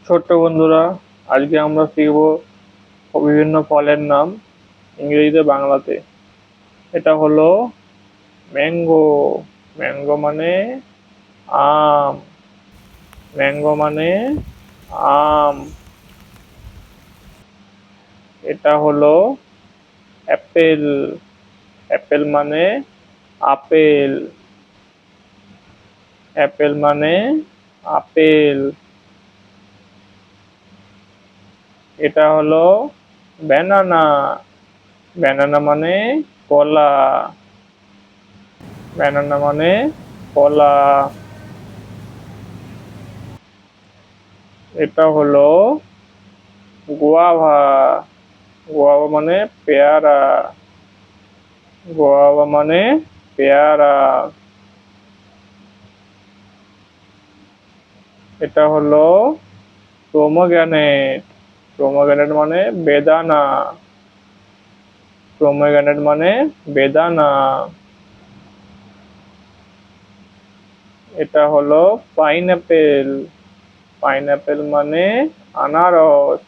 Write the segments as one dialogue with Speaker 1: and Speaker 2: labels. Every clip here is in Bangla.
Speaker 1: ছোট্ট বন্ধুরা, আজকে আমরা শিখব বিভিন্ন ফলের নাম ইংরেজিতে বাংলাতে। এটা হলো ম্যাঙ্গো। ম্যাঙ্গো মানে আম। ম্যাঙ্গো মানে আম। এটা হলো অ্যাপেল। অ্যাপেল মানে আপেল। অ্যাপেল মানে আপেল। এটা হলো ব্যানানা। ব্যানানা মানে কলা। ব্যানানা মানে কলা। এটা হলো গুয়াভা। গুয়াভা মানে পেয়ারা। গুয়াভা মানে পেয়ারা। এটা হলো প্রোমোগ্রানেট। প্রোমোগ্রানেট মানে বেদানা। প্রোমোগ্রানেট মানে বেদানা। এটা হলো পাইনঅ্যাপেল। পাইনঅ্যাপেল মানে আনারস।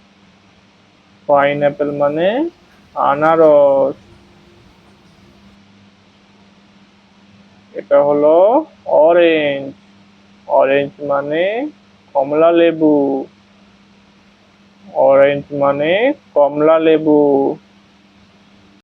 Speaker 1: পাইনঅ্যাপেল মানে আনারস। এটা হলো অরেঞ্জ। অরেঞ্জ মানে কমলা লেবু। অরেঞ্জ মানে কমলা লেবু।